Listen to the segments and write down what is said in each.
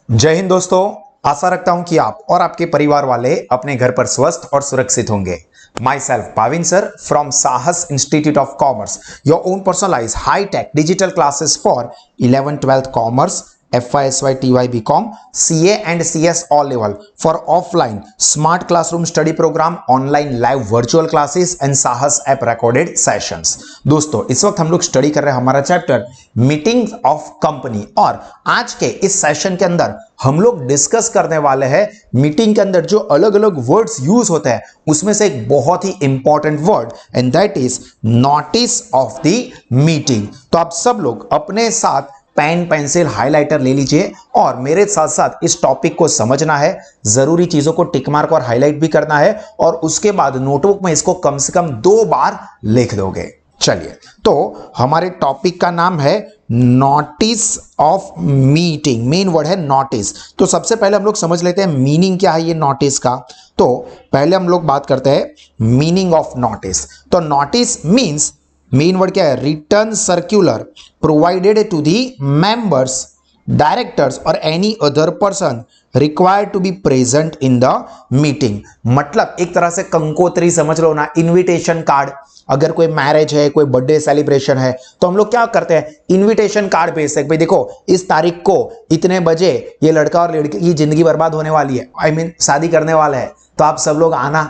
जय हिंद दोस्तों। आशा रखता हूं कि आप और आपके परिवार वाले अपने घर पर स्वस्थ और सुरक्षित होंगे। Myself Pavin sir from Sahas institute of commerce, your own personalize high tech digital classes for 11th-12th commerce, FY, SY, TY, BCom, CA and CS all level for offline smart classroom study program, online live virtual classes and साहस app recorded sessions। दोस्तों इस वक्त हम लोग study कर रहे हैं हमारा चैप्टर मीटिंग्स ऑफ कंपनी, और आज के इस सेशन के अंदर हम लोग डिस्कस करने वाले हैं मीटिंग के अंदर जो अलग अलग वर्ड्स यूज होते हैं उसमें से एक बहुत ही important word, and that is notice of the meeting. तो आप सब लोग अपने साथ पेन पेंसिल हाइलाइटर ले लीजिए और मेरे साथ साथ इस टॉपिक को समझना है, जरूरी चीजों को टिक मार्क और हाईलाइट भी करना है, और उसके बाद नोटबुक में इसको कम से कम 2 बार लिख दोगे। चलिए, तो हमारे टॉपिक का नाम है notice of meeting. Main word है नोटिस। तो सबसे पहले हम लोग समझ लेते हैं मीनिंग क्या है ये नोटिस का। तो पहले हम लोग बात करते हैं मीनिंग ऑफ नोटिस। तो नोटिस मींस, मेन वर्ड क्या है, written circular provided to the members, directors और any other person required to be present in the meeting. मतलब एक तरह से कंकोत्री समझ लो ना, इनविटेशन कार्ड। अगर कोई मैरिज है, कोई बर्थडे सेलिब्रेशन है, तो हम लोग क्या करते हैं, इनविटेशन कार्ड भेजते हैं। भाई देखो, इस तारीख को इतने बजे ये लड़का और लड़की की जिंदगी बर्बाद होने वाली है, आई मीन शादी करने वाला है, तो आप सब लोग आना।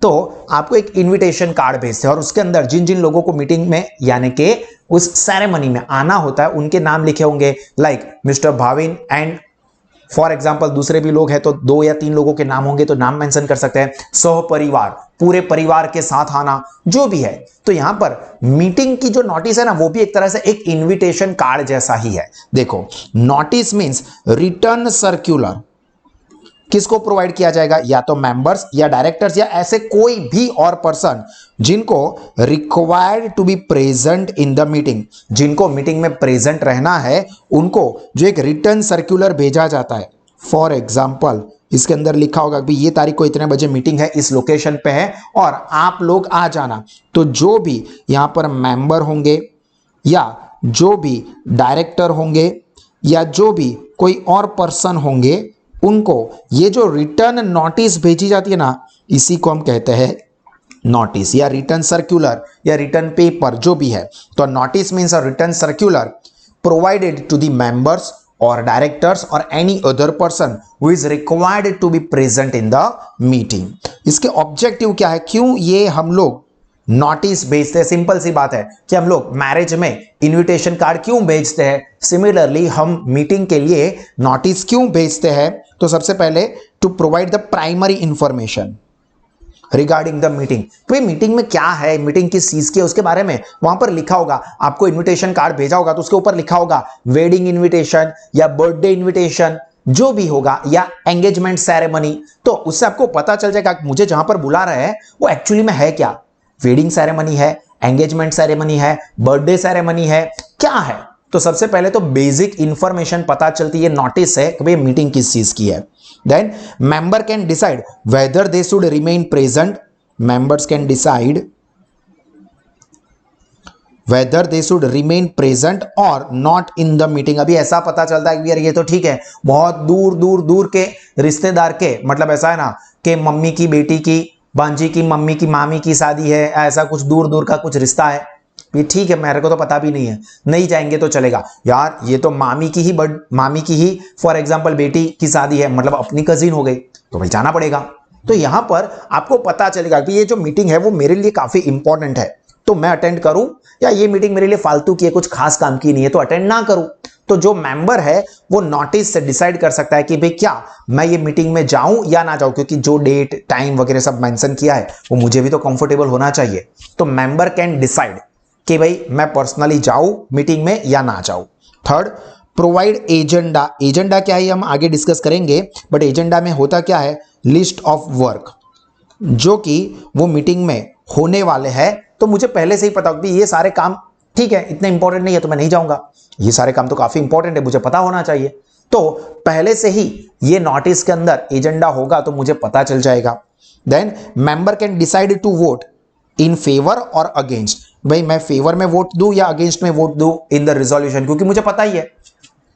तो आपको एक इनविटेशन कार्ड भेजते हैं और उसके अंदर जिन जिन लोगों को मीटिंग में यानी कि उस सेरेमनी में आना होता है उनके नाम लिखे होंगे, like mister Bhavin and for example दूसरे भी लोग हैं तो 2 या 3 लोगों के नाम होंगे तो नाम मेंशन कर सकते हैं। सह परिवार, पूरे परिवार के साथ आना, जो भी है। तो यहां पर मीटिंग की जो नोटिस है ना, वो भी एक तरह से एक इनविटेशन कार्ड जैसा ही है। देखो, नोटिस मींस रिटर्न सर्क्यूलर। किसको प्रोवाइड किया जाएगा, या तो मेंबर्स या डायरेक्टर्स या ऐसे कोई भी और पर्सन जिनको required to be present in the meeting, जिनको मीटिंग में प्रेजेंट रहना है, उनको जो एक रिटर्न सर्क्यूलर भेजा जाता है। फॉर एग्जाम्पल इसके अंदर लिखा होगा कि ये तारीख को इतने बजे मीटिंग है, इस लोकेशन पे है और आप लोग आ जाना। तो जो भी यहां पर मेंबर होंगे या जो भी डायरेक्टर होंगे या जो भी कोई और पर्सन होंगे, उनको ये जो रिटर्न नोटिस भेजी जाती है ना, इसी को हम कहते हैं नोटिस या रिटर्न सर्क्यूलर या रिटर्न पेपर, जो भी है। तो notice means a return circular provided to the members और डायरेक्टर्स और any other person who is required to be present in the meeting. इसके ऑब्जेक्टिव क्या है, क्यों ये हम लोग नोटिस भेजते हैं? सिंपल सी बात है कि हम लोग मैरिज में इनविटेशन कार्ड क्यों भेजते हैं, सिमिलरली हम मीटिंग के लिए नोटिस क्यों भेजते हैं? तो सबसे पहले to provide the primary information regarding the meeting. तो मीटिंग में क्या है, मीटिंग किस चीज की है, उसके बारे में वहां पर लिखा होगा। आपको इनविटेशन कार्ड भेजा होगा तो उसके ऊपर लिखा होगा वेडिंग इनविटेशन या बर्थडे इनविटेशन, जो भी होगा, या एंगेजमेंट सेरेमनी। तो उससे आपको पता चल जाएगा कि मुझे जहां पर बुला रहे हैं वो एक्चुअली में है क्या, वेडिंग सेरेमनी है, एंगेजमेंट सेरेमनी है, बर्थडे सेरेमनी है, क्या है। तो सबसे पहले तो बेसिक इंफॉर्मेशन पता चलती है नोटिस से कि भाई मीटिंग किस चीज की है। Then member can decide whether they should remain present. Members can decide whether they should remain present और नॉट इन द मीटिंग। अभी ऐसा पता चलता है कि यार ये तो ठीक है, बहुत दूर दूर दूर के रिश्तेदार के, मतलब ऐसा है ना कि मम्मी की बेटी की, बांजी की मम्मी की मामी की शादी है, ऐसा कुछ दूर दूर का कुछ रिश्ता है, ये ठीक है, मेरे को तो पता भी नहीं है, नहीं जाएंगे तो चलेगा। यार ये तो मामी की ही फॉर एग्जांपल बेटी की शादी है, मतलब अपनी कजिन हो गई, तो भाई जाना पड़ेगा। तो यहां पर आपको पता चलेगा कि ये जो मीटिंग है वो मेरे लिए काफी इंपॉर्टेंट है, तो मैं अटेंड करूं, या ये मीटिंग मेरे लिए फालतू की है, कुछ खास काम की नहीं है, तो अटेंड ना करूं। तो जो मेंबर है वो नोटिस से डिसाइड कर सकता है कि भाई क्या मैं ये मीटिंग में जाऊं या ना जाऊं, क्योंकि जो डेट टाइम वगैरह सब मेंशन किया है वो मुझे भी तो कंफर्टेबल होना चाहिए। तो मेंबर कैन डिसाइड कि भाई मैं पर्सनली जाऊं मीटिंग में या ना जाऊं। Third, provide agenda. एजेंडा क्या है हम आगे डिस्कस करेंगे, बट एजेंडा में होता क्या है, लिस्ट ऑफ वर्क जो कि वो मीटिंग में होने वाले हैं। तो मुझे पहले से ही पता हो कि ये सारे काम ठीक है, इतने इंपॉर्टेंट नहीं है तो मैं नहीं जाऊंगा, ये सारे काम तो काफी इंपॉर्टेंट है, मुझे पता होना चाहिए। तो पहले से ही ये नोटिस के अंदर एजेंडा होगा तो मुझे पता चल जाएगा। Then member can decide to vote in favour और अगेंस्ट। भाई मैं फेवर में वोट दूं या अगेंस्ट में वोट दूं इन द रिजोल्यूशन, क्योंकि मुझे पता ही है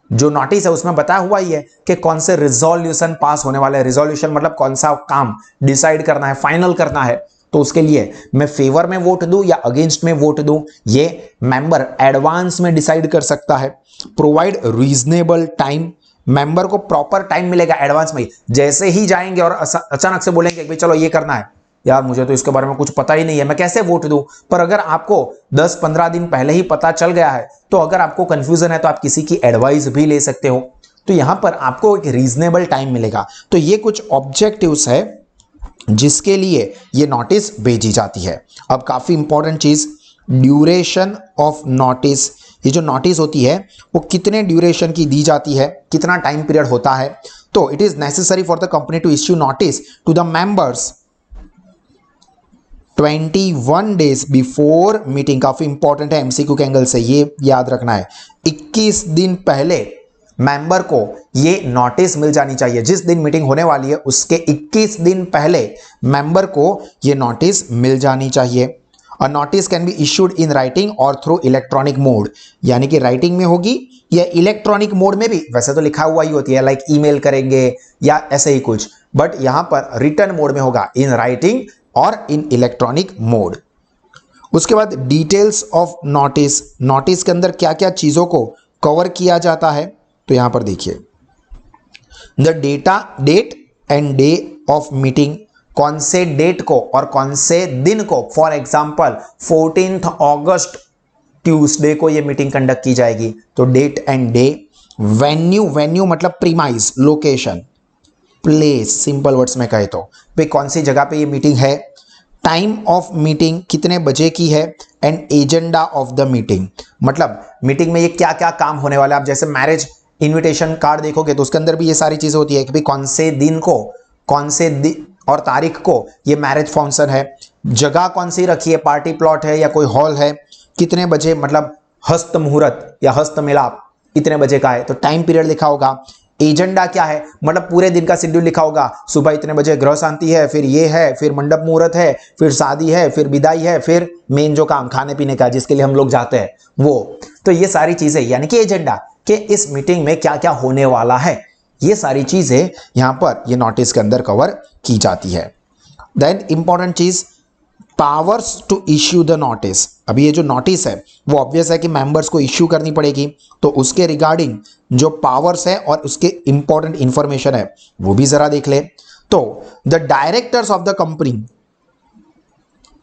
जो नोटिस है उसमें बताया हुआ ही है कि कौन से रिजोल्यूशन पास होने वाले हैं। रिजोल्यूशन मतलब कौन सा काम डिसाइड करना है, फाइनल करना है। तो उसके लिए मैं फेवर में वोट दूं या अगेंस्ट में वोट दूं, ये मेंबर एडवांस में डिसाइड कर सकता है। प्रोवाइड रीजनेबल टाइम, मेंबर को प्रॉपर टाइम मिलेगा एडवांस में। जैसे ही जाएंगे और अचानक से बोलेंगे कि भाई चलो ये करना है, यार मुझे तो इसके बारे में कुछ पता ही नहीं है, मैं कैसे वोट दूं। पर अगर आपको 10-15 दिन पहले ही पता चल गया है, तो अगर आपको कंफ्यूजन है तो आप किसी की एडवाइस भी ले सकते हो। तो यहां पर आपको एक रीजनेबल टाइम मिलेगा। तो ये कुछ ऑब्जेक्टिव्स है जिसके लिए ये नोटिस भेजी जाती है। अब काफी इंपॉर्टेंट चीज, ड्यूरेशन ऑफ नोटिस। ये जो नोटिस होती है वो कितने ड्यूरेशन की दी जाती है, कितना टाइम पीरियड होता है। तो it is necessary for the company to issue notice to the members 21 days before meeting. काफी इंपॉर्टेंट है एमसीक्यू के एंगल से, ये याद रखना है। 21 दिन पहले मेंबर को ये नोटिस मिल जानी चाहिए। जिस दिन मीटिंग होने वाली है उसके 21 दिन पहले मेंबर को ये नोटिस मिल जानी चाहिए। A notice can be issued in writing और थ्रू इलेक्ट्रॉनिक मोड, यानी कि राइटिंग में होगी या इलेक्ट्रॉनिक मोड में भी। वैसे तो लिखा हुआ ही होती है, लाइक ईमेल करेंगे या ऐसे ही कुछ, बट यहां पर रिटर्न मोड में होगा, इन राइटिंग और इन इलेक्ट्रॉनिक मोड। उसके बाद डिटेल्स ऑफ नोटिस, नोटिस के अंदर क्या क्या चीजों को कवर किया जाता है। तो यहां पर देखिए, the date and day of meeting, कौन से डेट को और कौन से दिन को। फॉर एग्जाम्पल 14 अगस्त ट्यूसडे को ये मीटिंग कंडक्ट की जाएगी, तो date and day. Venue, venue मतलब premise, location, place, simple words में कहे तो भाई कौन सी जगह पे ये मीटिंग है। टाइम ऑफ मीटिंग, कितने बजे की है। And agenda of the meeting, मतलब मीटिंग में ये क्या क्या काम होने वाला है। आप जैसे मैरिज इनविटेशन कार्ड देखोगे तो उसके अंदर भी ये सारी चीजें होती है कि भाई कौन से दिन को, कौन से और तारीख को ये मैरिज फंक्शन है। जगह कौन सी रखी है, पार्टी प्लॉट है या कोई हॉल है, कितने बजे, मतलब हस्त मुहूर्त या हस्त मिलाप इतने बजे का है, तो टाइम पीरियड लिखा होगा। एजेंडा क्या है, मतलब पूरे दिन का शेड्यूल लिखा होगा। सुबह इतने बजे ग्रह शांति है, फिर ये है, फिर मंडप मुहूर्त है, फिर शादी है, फिर विदाई है, फिर मेन जो काम खाने पीने का जिसके लिए हम लोग जाते हैं वो। तो ये सारी चीजें यानी कि एजेंडा, कि इस मीटिंग में क्या क्या होने वाला है, ये सारी चीजें यहां पर ये नोटिस के अंदर कवर की जाती है। देन इंपॉर्टेंट चीज, powers to issue the notice. अभी ये जो नोटिस है वो ऑब्वियस है कि मेंबर्स को इश्यू करनी पड़ेगी, तो उसके रिगार्डिंग जो पावर्स है और उसके इंपॉर्टेंट इंफॉर्मेशन है वो भी जरा देख ले। तो the directors of the company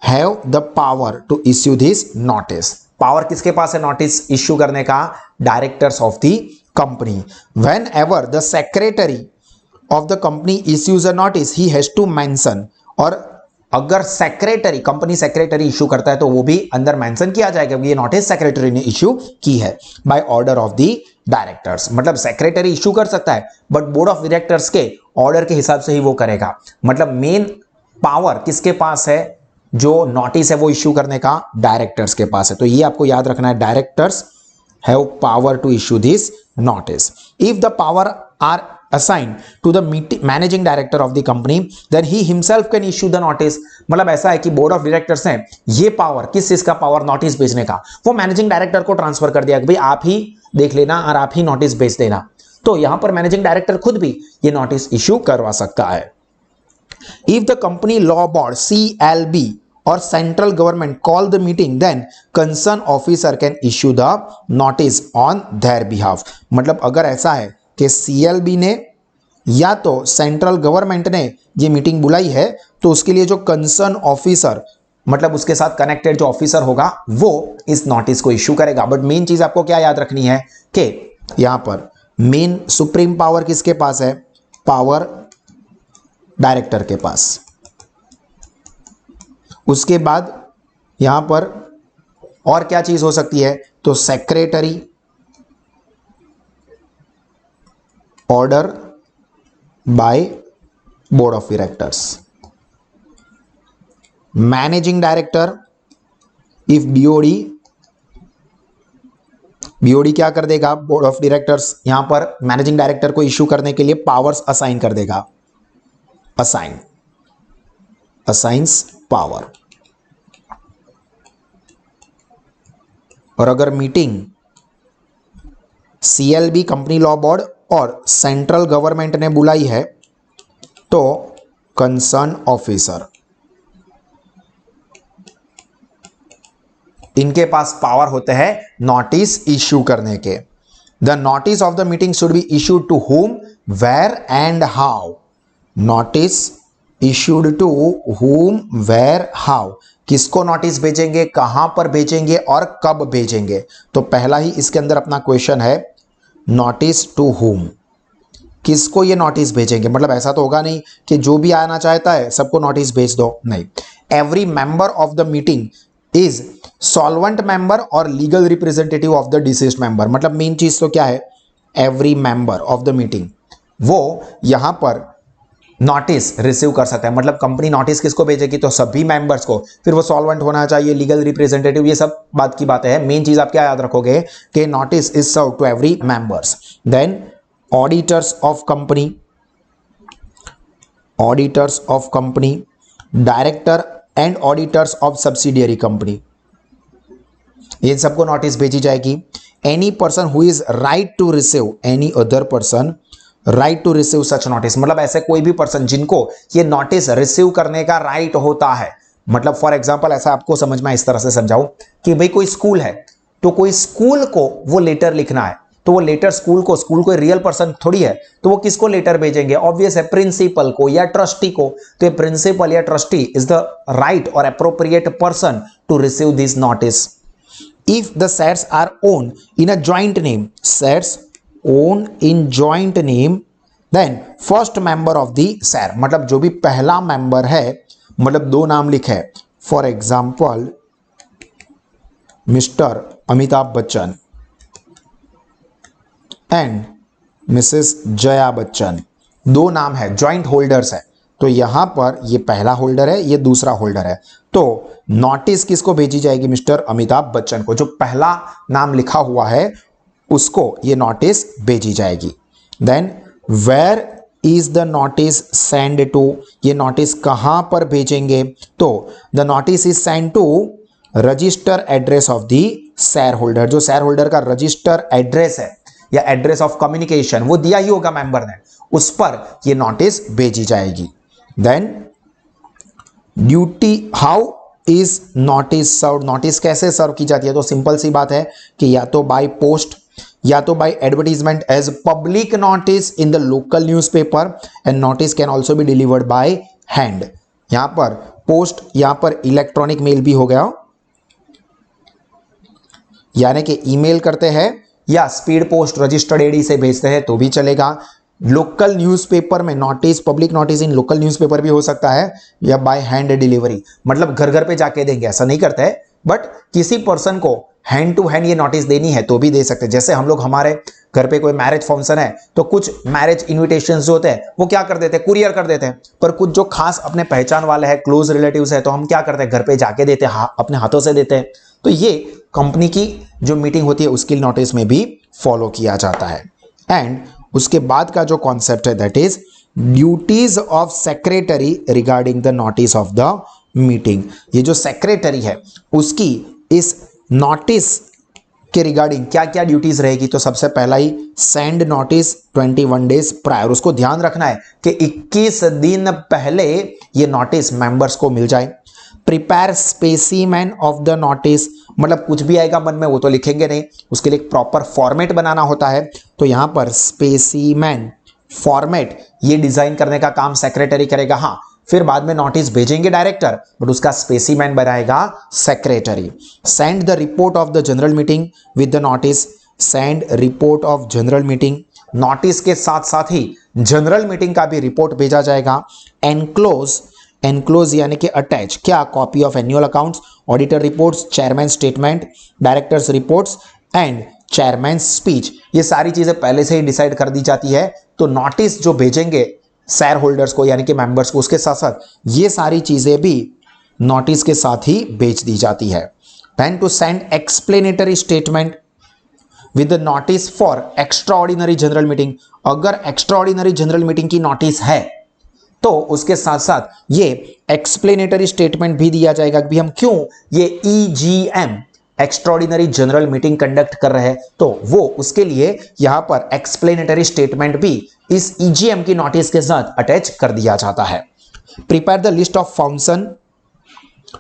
have the power to issue this notice. Power किसके पास है नोटिस इश्यू करने का, directors of the company. Whenever the secretary of the company issues a notice he has to mention, और अगर secretary, company secretary issue करता है तो वो भी अंदर मेंशन किया जाएगा कि ये नोटिस सेक्रेटरी ने इश्यू की है by order of the directors. मतलब सेक्रेटरी इश्यू कर सकता है बट बोर्ड ऑफ डायरेक्टर्स के ऑर्डर के हिसाब से ही वो करेगा। मतलब मेन पावर किसके पास है, जो नोटिस है वो इश्यू करने का डायरेक्टर्स के पास है। तो ये आपको याद रखना है, directors have power to issue this notice. If the power are assigned to the managing director of the company, then he himself can issue the notice। मतलब ऐसा है कि बोर्ड ऑफ डायरेक्टर्स ने ये पावर, किस चीज का पावर, नोटिस भेजने का, वो मैनेजिंग डायरेक्टर को ट्रांसफर कर दिया कि भाई आप ही देख लेना और आप ही नोटिस भेज देना। तो यहां पर मैनेजिंग डायरेक्टर खुद भी ये नोटिस इश्यू करवा सकता है। If the company law board CLB or central government call the meeting, then concerned officer can issue the notice on their behalf। मतलब अगर ऐसा है कि CLB ने या तो सेंट्रल गवर्नमेंट ने ये मीटिंग बुलाई है, तो उसके लिए जो कंसर्न ऑफिसर, मतलब उसके साथ कनेक्टेड जो ऑफिसर होगा वो इस नोटिस को इश्यू करेगा। बट मेन चीज आपको क्या याद रखनी है कि यहां पर मेन सुप्रीम पावर किसके पास है, पावर डायरेक्टर के पास। उसके बाद यहां पर और क्या चीज हो सकती है, तो secretary, order by board of directors, managing director if BOD क्या कर देगा, बोर्ड ऑफ डायरेक्टर्स यहां पर मैनेजिंग डायरेक्टर को इश्यू करने के लिए पावर्स असाइन कर देगा, असाइंस पावर। और अगर meeting CLB company law board और सेंट्रल गवर्नमेंट ने बुलाई है तो कंसर्न ऑफिसर, इनके पास पावर होते हैं नोटिस इश्यू करने के। The notice of the meeting should be issued to whom, where and how। Notice issued to whom, where, how, किसको नोटिस भेजेंगे, कहां पर भेजेंगे और कब भेजेंगे। तो पहला ही इसके अंदर अपना क्वेश्चन है नोटिस टू whom, किसको ये नोटिस भेजेंगे। मतलब ऐसा तो होगा नहीं कि जो भी आना चाहता है सबको नोटिस भेज दो, नहीं। Every member of the meeting is solvent member और legal representative of the deceased member. मतलब मेन चीज तो क्या है, every member of the meeting वो यहां पर नोटिस रिसीव कर सकता है। मतलब कंपनी नोटिस किसको भेजेगी, तो सभी मेंबर्स को। फिर वो सॉल्वेंट होना चाहिए, लीगल रिप्रेजेंटेटिव, ये सब बात की बातें हैं। मेन चीज आप क्या याद रखोगे कि notice is serve to every members. Then auditors of company, auditors of company, director and auditors of subsidiary company, इन सबको नोटिस भेजी जाएगी। Any person who is right to receive, any other person right to receive such notice. मतलब ऐसे कोई भी person जिनको ये नोटिस रिसीव करने का राइट होता है। मतलब फॉर एग्जांपल ऐसा आपको समझ में इस तरह से समझाऊं कि भाई कोई स्कूल है तो कोई स्कूल को वो लेटर लिखना है, तो वो लेटर स्कूल को कोई रियल पर्सन थोड़ी है, तो वो किसको लेटर भेजेंगे, ऑब्वियस है प्रिंसिपल को या ट्रस्टी को। तो ये प्रिंसिपल या ट्रस्टी इज द राइट और appropriate person to receive this notice. If the shares are owned in a joint name, shares owned in joint name, then first member of the share, मतलब जो भी पहला member है, मतलब दो नाम लिखे, for example mister Amitabh Bachchan and Mrs Jaya Bachchan, दो नाम है, जॉइंट होल्डर्स है। तो यहां पर ये पहला होल्डर है, ये दूसरा होल्डर है। तो नोटिस किसको भेजी जाएगी, मिस्टर अमिताभ बच्चन को, जो पहला नाम लिखा हुआ है उसको ये नोटिस भेजी जाएगी। Then where is the notice send to, ये नोटिस कहां पर भेजेंगे, तो the notice is send to register address of the shareholder. जो शेयर होल्डर का रजिस्टर एड्रेस है या एड्रेस ऑफ कम्युनिकेशन वो दिया ही होगा मेंबर ने, उस पर ये नोटिस भेजी जाएगी। Then duty, how is notice serve, notice कैसे सर्व की जाती है, तो सिंपल सी बात है कि या तो बाय पोस्ट या तो by advertisement as public notice in the local newspaper, and notice can also be delivered by hand. यहां पर पोस्ट, यहां पर इलेक्ट्रॉनिक मेल भी हो गया, यानी कि ईमेल करते हैं या स्पीड पोस्ट रजिस्टर्ड एडी से भेजते हैं तो भी चलेगा। लोकल न्यूज़पेपर में नोटिस, पब्लिक नोटिस इन लोकल न्यूज़पेपर भी हो सकता है, या बाय हैंड डिलीवरी, मतलब घर घर पे जाके देंगे, ऐसा नहीं करते हैं, बट किसी पर्सन को हैंड टू हैंड ये नोटिस देनी है तो भी दे सकते हैं। जैसे हम लोग, हमारे घर पे कोई मैरिज फंक्शन है तो कुछ मैरिज इन्विटेशंस जो होते हैं वो क्या कर देते हैं, कुरियर कर देते हैं। पर कुछ जो खास अपने पहचान वाले हैं, क्लोज रिलेटिव्स है, तो हम क्या करते हैं, घर पे जाके देते हैं, अपने हाथों से देते हैं। तो ये कंपनी की जो मीटिंग होती है उसकी नोटिस में भी फॉलो किया जाता है। एंड उसके बाद का जो कॉन्सेप्ट है that is duties of secretary regarding the notice of the meeting. ये जो सेक्रेटरी है उसकी इस नोटिस के रिगार्डिंग क्या क्या ड्यूटीज रहेगी, तो सबसे पहला ही सेंड नोटिस 21 डेज प्रायर। उसको ध्यान रखना है कि 21 दिन पहले ये नोटिस मेंबर्स को मिल जाए। Prepare specimen of the notice, मतलब कुछ भी आएगा मन में वो तो लिखेंगे नहीं, उसके लिए एक प्रॉपर फॉर्मेट बनाना होता है। तो यहां पर स्पेसिमेन फॉर्मेट ये डिजाइन करने का काम सेक्रेटरी करेगा। हाँ, फिर बाद में नोटिस भेजेंगे डायरेक्टर, बट उसका स्पेसिमेन बनाएगा secretary. Send the report of the general meeting with the notice, send report of general meeting, notice के साथ साथ ही जनरल मीटिंग का भी रिपोर्ट भेजा जाएगा। एनक्लोज, एनक्लोज यानी कि अटैच, क्या, copy of annual accounts, auditor reports, chairman statement, directors reports and chairman speech. ये सारी चीजें पहले से ही डिसाइड कर दी जाती है। तो नोटिस जो भेजेंगे शेयर होल्डर्स को यानी कि मेंबर्स को, उसके साथ साथ ये सारी चीजें भी नोटिस के साथ ही भेज दी जाती है। Then to send explanatory statement with the notice for extra ordinary general meeting. अगर एक्स्ट्रा ऑर्डिनरी जनरल मीटिंग की नोटिस है तो उसके साथ साथ ये एक्सप्लेनेटरी स्टेटमेंट भी दिया जाएगा कि हम क्यों ये EGM extraordinary general meeting conduct कर रहे हैं तो वो उसके लिए यहां पर एक्सप्लेनेटरी स्टेटमेंट भी इस ईजीएम की नोटिस के साथ अटैच कर दिया जाता है। Prepare the list of function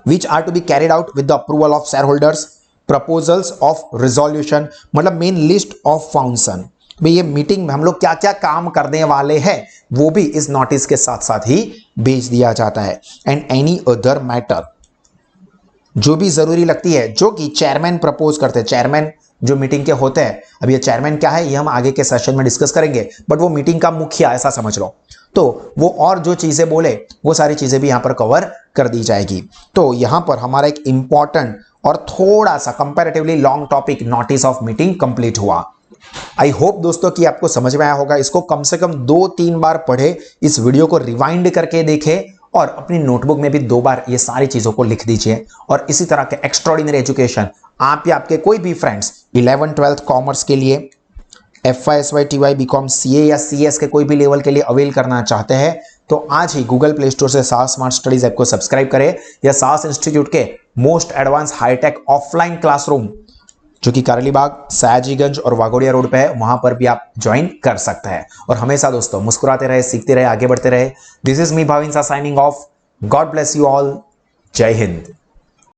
which are to be carried out with the approval of shareholders, proposals of resolution, मतलब मेन लिस्ट ऑफ फंक्शन, भाई ये मीटिंग में हम लोग क्या क्या काम करने वाले हैं वो भी इस नोटिस के साथ साथ ही भेज दिया जाता है। एंड एनी अदर मैटर, जो भी जरूरी लगती है जो कि चेयरमैन प्रपोज करते हैं, चेयरमैन जो मीटिंग के होते हैं, अब ये चेयरमैन क्या है ये हम आगे के सेशन में डिस्कस करेंगे, बट वो मीटिंग का मुखिया ऐसा समझ लो, तो वो और जो चीजें बोले वो सारी चीजें भी यहां पर कवर कर दी जाएगी। तो यहां पर हमारा एक इंपॉर्टेंट और थोड़ा सा comparatively long topic notice of meeting complete हुआ। आई होप दोस्तों कि आपको समझ में आया होगा। इसको कम से कम 2-3 बार पढ़े, इस वीडियो को रिवाइंड करके देखे और अपनी नोटबुक में भी 2 बार ये सारी चीजों को लिख दीजिए। और इसी तरह के एक्स्ट्राऑर्डिनरी एजुकेशन आप या आपके कोई भी फ्रेंड्स 11th-12th कॉमर्स के लिए, FY, TY, BCom, CA या CS के कोई भी लेवल के लिए अवेल करना चाहते हैं तो आज ही गूगल प्ले स्टोर से साहस स्मार्ट स्टडीज ऐप को सब्सक्राइब करें या साहस इंस्टीट्यूट के most advance hitech offline classroom जो कि कारेलीबाग, सयाजीगंज और वाघोड़िया रोड पे है, वहां पर भी आप ज्वाइन कर सकते हैं। और हमेशा दोस्तों मुस्कुराते रहे, सीखते रहे, आगे बढ़ते रहे। दिस इज मी भाविन सा signing off. God bless you all. जय हिंद।